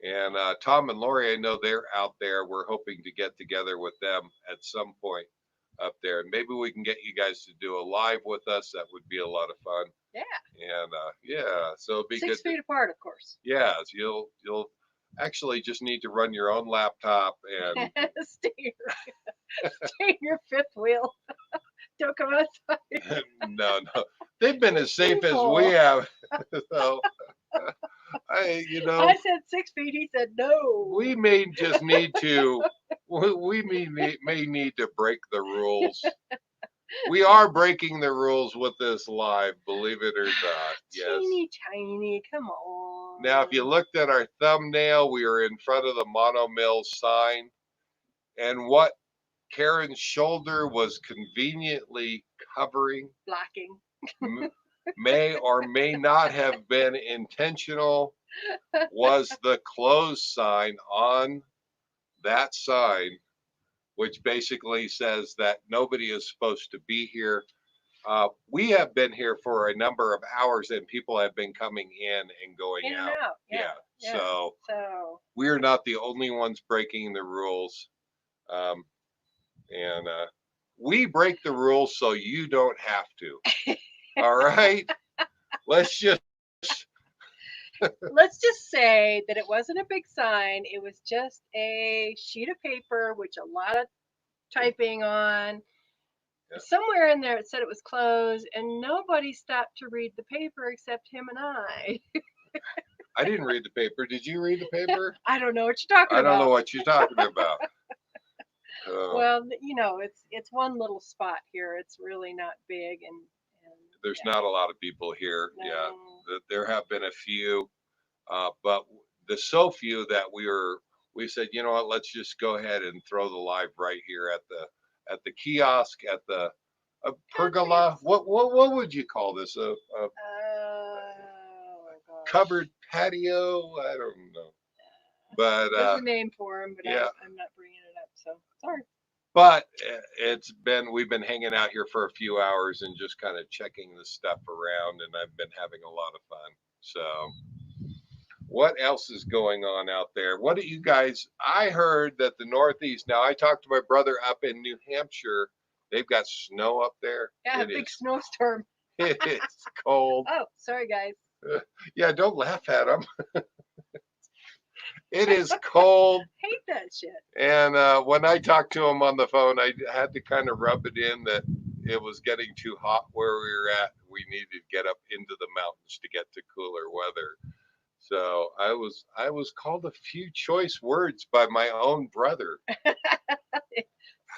And Tom and Lori, I know they're out there. We're hoping to get together with them at some point up there. And maybe we can get you guys to do a live with us. That would be a lot of fun. Yeah. And yeah, so it'd be 6 good. 6 feet apart, of course. Yeah, so you'll actually just need to run your own laptop and stay in your fifth wheel. Don't come outside. No. They've been as safe as we have. So I said 6 feet. He said no. We may just need to. We may need to break the rules. We are breaking the rules with this live, believe it or not. Yes. Teeny tiny, come on. Now, if you looked at our thumbnail, we are in front of the Monomill sign, and what Karen's shoulder was conveniently covering, blocking, may or may not have been intentional, was the closed sign on that sign, which basically says that nobody is supposed to be here. We have been here for a number of hours and people have been coming in and going in out. And out. Yeah. So we're not the only ones breaking the rules. And we break the rules so you don't have to. All right? Let's just say that it wasn't a big sign. It was just a sheet of paper, which a lot of typing on. somewhere in there it said it was closed, and nobody stopped to read the paper except him and I. I didn't read the paper. Did you read the paper? I don't know what you're talking I don't know about. what you're talking about. Well, it's one little spot here. It's really not big, and There's yeah, not a lot of people here. Yeah, no. there have been a few, but the so few that we said, you know what, let's just go ahead and throw the live right here at the kiosk at the pergola. What would you call this? A Oh gosh. covered patio? I don't know, but There's a name for him, but yeah. I'm not bringing it up. So sorry. But we've been hanging out here for a few hours and just kind of checking the stuff around, and I've been having a lot of fun. So, what else is going on out there? What do you guys? I heard that the Northeast. Now, I talked to my brother up in New Hampshire. They've got snow up there. Yeah, It big is. snowstorm. It is cold. Oh, sorry guys. Yeah, don't laugh at them. It is cold. Hate that shit. And when I talked to him on the phone, I had to kind of rub it in that it was getting too hot where we were at. We needed to get up into the mountains to get to cooler weather. So I was called a few choice words by my own brother.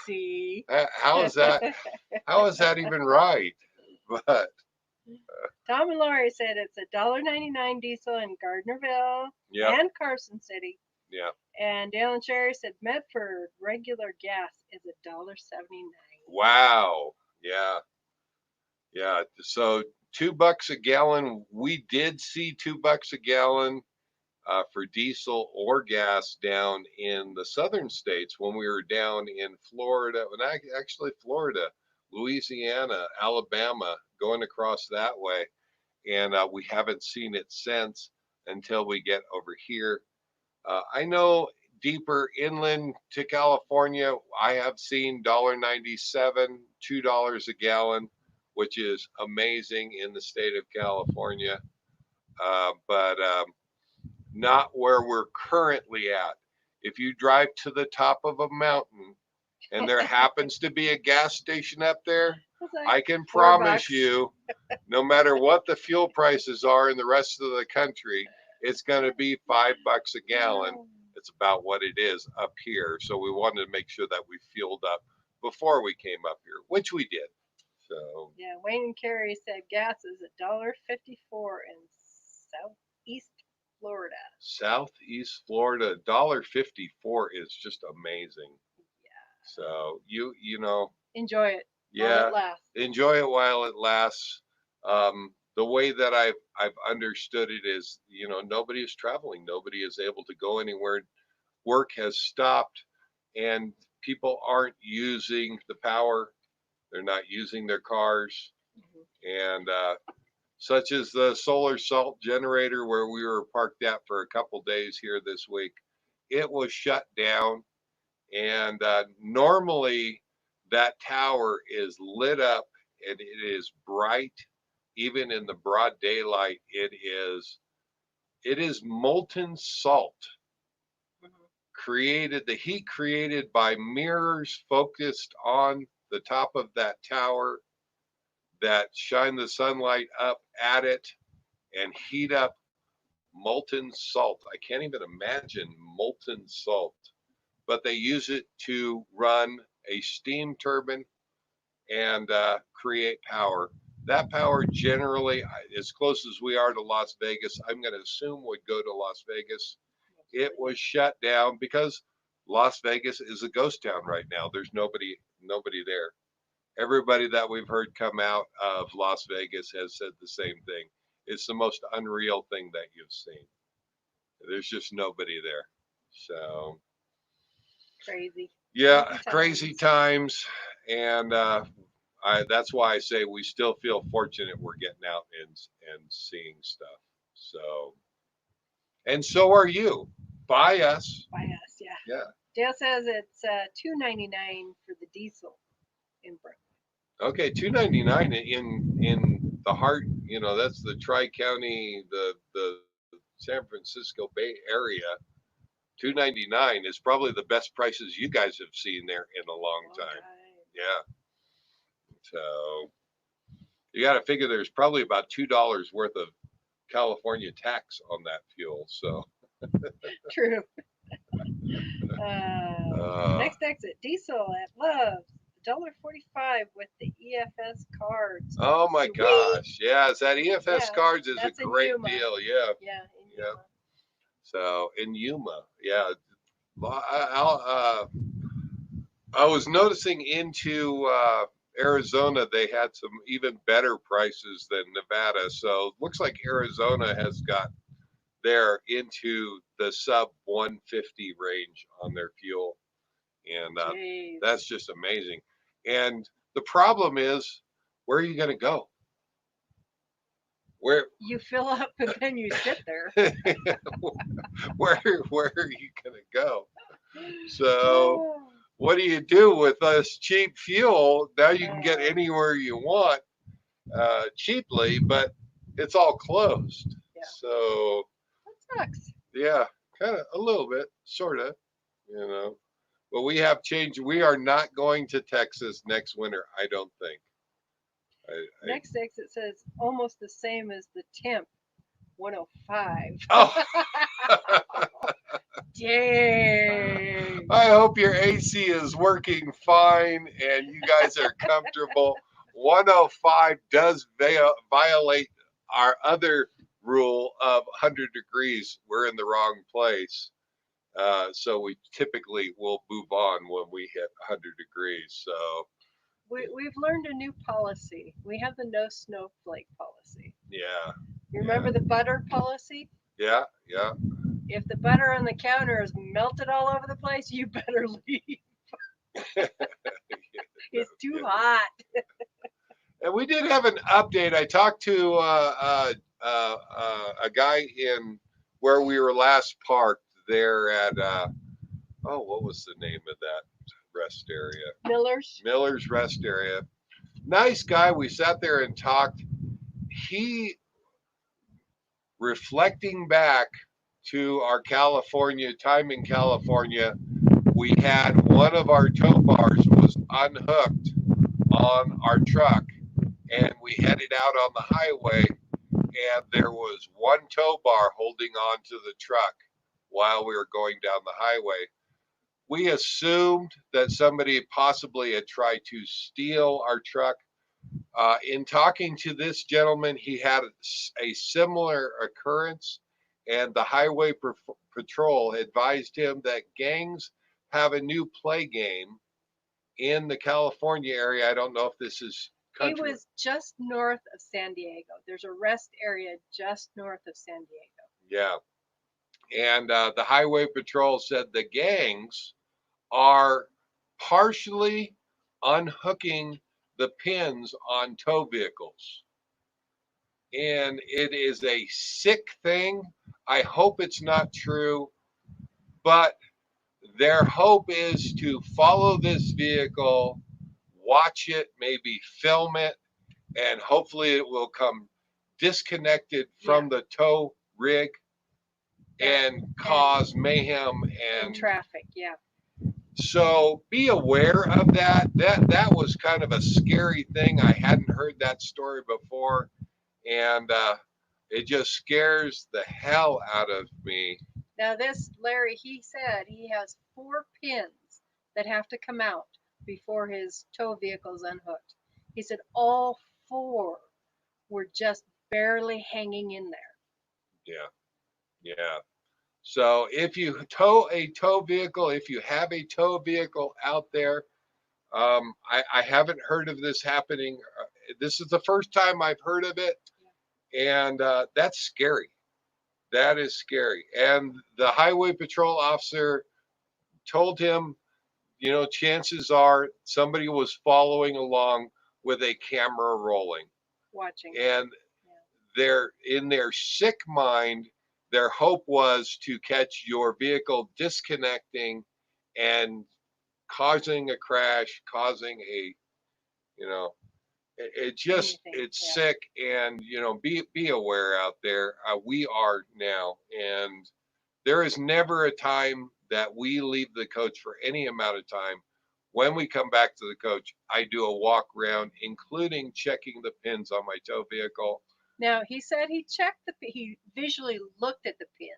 See. How is that? How is that even right? But Tom and Lori said it's $1.99 diesel in Gardnerville yeah, and Carson City. yeah. And Dale and Sherry said Medford regular gas is $1.79. Wow. Yeah, yeah. So $2 a gallon. We did see $2 a gallon for diesel or gas down in the southern states when we were down in Florida, and actually Florida, Louisiana, Alabama, going across that way. And we haven't seen it since until we get over here. I know deeper inland to California, I have seen $1.97, $2 a gallon, which is amazing in the state of California. But not where we're currently at. If you drive to the top of a mountain and there happens to be a gas station up there, Like I can $4. promise you, no matter what the fuel prices are in the rest of the country, it's going to be $5 a gallon. It's about what it is up here. So we wanted to make sure that we fueled up before we came up here, which we did. So Yeah, Wayne and Carrie said gas is $1.54 in Southeast Florida. Southeast Florida, $1.54 is just amazing. Yeah. So you know, Enjoy it while yeah, it lasts. enjoy it while it lasts. The way that I've understood it is, nobody is traveling, nobody is able to go anywhere. Work has stopped, and people aren't using the power. They're not using their cars, and such as the solar salt generator where we were parked at for a couple days here this week. It was shut down, and normally that tower is lit up and it is bright, even in the broad daylight. It is molten salt created, the heat created by mirrors focused on the top of that tower that shine the sunlight up at it and heat up molten salt. I can't even imagine molten salt, but they use it to run a steam turbine and create power. That power generally, as close as we are to Las Vegas, I'm going to assume would go to Las Vegas. It was shut down because Las Vegas is a ghost town right now. There's nobody there. Everybody that we've heard come out of Las Vegas has said the same thing. It's the most unreal thing that you've seen. There's just nobody there. So Crazy. yeah, crazy times, and that's why I say we still feel fortunate we're getting out and seeing stuff. So, and so are you. Buy us. By us, yeah. Yeah. Dale says it's $2.99 for the diesel in Brooklyn. Okay, $2.99 in the heart. That's the Tri County, the San Francisco Bay Area. $2.99 is probably the best prices you guys have seen there in a long time. Yeah. So you got to figure there's probably about $2 worth of California tax on that fuel. So True. Next exit, diesel at Love's, $1.45 with the EFS cards. oh my Sweet. gosh, yes, that EFS Yeah, cards is a that's in great Yuma. deal. Yeah, Yeah, in yeah. Yuma. So in Yuma, yeah. I was noticing into Arizona, they had some even better prices than Nevada. So looks like Arizona has got there into the sub 150 range on their fuel, and Jeez. that's just amazing. And the problem is, where are you going to go? Where You fill up and then you sit there. where are you going to go? So what do you do with this cheap fuel? Now you can get anywhere you want cheaply, but it's all closed. Yeah. So That sucks. yeah, kind of a little bit, sort of, you know. But we have changed. We are not going to Texas next winter, I don't think. Next exit says almost the same as the temp, 105. Oh, Dang. I hope your AC is working fine and you guys are comfortable. 105 does violate our other rule of 100 degrees. We're in the wrong place. So we typically will move on when we hit 100 degrees. So We've learned a new policy. We have the no snowflake policy. yeah. You remember the butter policy? Yeah, yeah. If the butter on the counter is melted all over the place, you better leave. It's too hot. And we did have an update. I talked to a guy in where we were last parked there at what was the name of that rest area? Miller's rest area. Nice guy. We sat there and talked. He, reflecting back to our California time in California, we had one of our tow bars was unhooked on our truck, and we headed out on the highway, and there was one tow bar holding on to the truck while we were going down the highway. We assumed that somebody possibly had tried to steal our truck. In talking to this gentleman, he had a similar occurrence, and the highway patrol advised him that gangs have a new play game in the California area. I don't know if this is country. It was just north of San Diego. There's a rest area just north of San Diego. Yeah. And the highway patrol said the gangs are partially unhooking the pins on tow vehicles. And it is a sick thing. I hope it's not true, but their hope is to follow this vehicle, watch it, maybe film it, and hopefully it will come disconnected from the tow rig and cause mayhem and traffic. Yeah. So be aware of that. That was kind of a scary thing. I hadn't heard that story before, and it just scares the hell out of me. Now this Larry, he said he has 4 pins that have to come out before his tow vehicle's unhooked. He said all 4 were just barely hanging in there. Yeah. So if you tow a tow vehicle, if you have a tow vehicle out there, I haven't heard of this happening. This is the first time I've heard of it, and that's scary. That is scary. And the highway patrol officer told him, chances are somebody was following along with a camera rolling. Watching. And they're in their sick mind, their hope was to catch your vehicle disconnecting and causing a crash, causing it's sick. And be aware out there. We are now, and there is never a time that we leave the coach for any amount of time When we come back to the coach, I do a walk around, including checking the pins on my tow vehicle. Now, he said he checked he visually looked at the pins.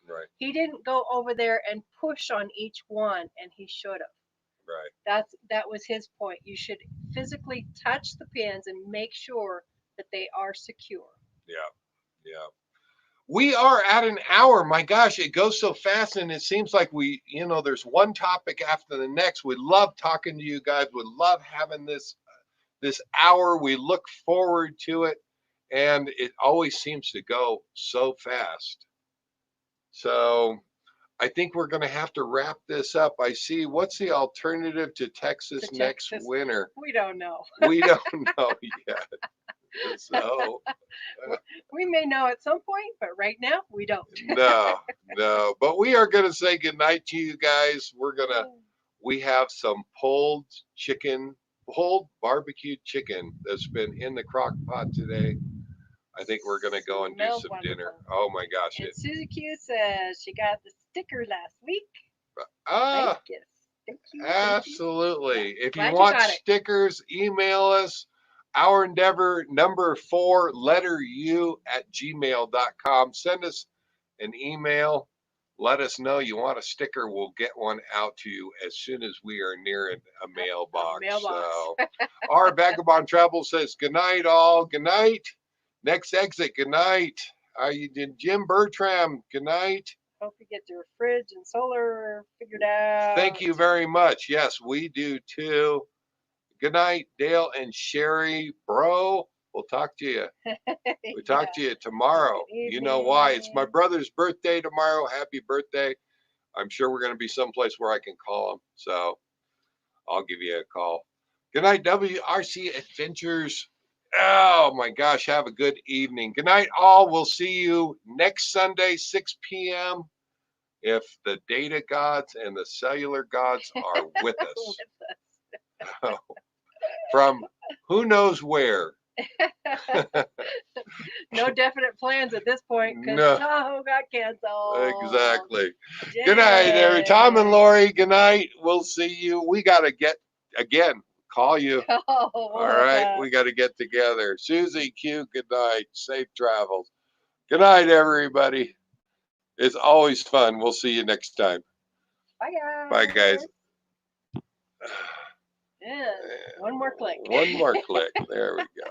Right. He didn't go over there and push on each one, and he should have. Right. That was his point. You should physically touch the pins and make sure that they are secure. Yeah. Yeah. We are at an hour. My gosh, it goes so fast, and it seems like there's one topic after the next. We love talking to you guys. We love having this hour. We look forward to it, and it always seems to go so fast. So I think we're going to have to wrap this up. I see. What's the alternative to Texas next winter? We don't know. We don't know yet. So we may know at some point, but right now we don't. No. But we are going to say goodnight to you guys. We have some pulled barbecued chicken that's been in the crock pot today. I think we're going to go and do some dinner. Oh my gosh. And Susie Q says she got the sticker last week. Thank you. Absolutely. If you want stickers, email us. Our Endeavor number 4 letter U at gmail.com. Send us an email. Let us know you want a sticker. We'll get one out to you as soon as we are near a mailbox. So, our Vagabond Travel says good night, all. Good night. Next exit. Good night. You did Jim Bertram. Good night. Hope you get your fridge and solar figured out. Thank you very much. Yes, we do too. Good night, Dale and Sherry. Bro, we'll talk to you. We'll talk to you tomorrow. You know why. It's my brother's birthday tomorrow. Happy birthday. I'm sure we're going to be someplace where I can call him. So I'll give you a call. Good night, WRC Adventures. Oh, my gosh. Have a good evening. Good night, all. We'll see you next Sunday, 6 p.m. if the data gods and the cellular gods are with us. From who knows where. No definite plans at this point because Tahoe got canceled. Exactly. Yay. Good night, Tom and Lori. Good night. We'll see you. We got to call you. All right. We got to get together. Susie Q, good night. Safe travels. Good night, everybody. It's always fun. We'll see you next time. Bye, guys. Bye, guys. Yeah. One more click. One more click. There we go.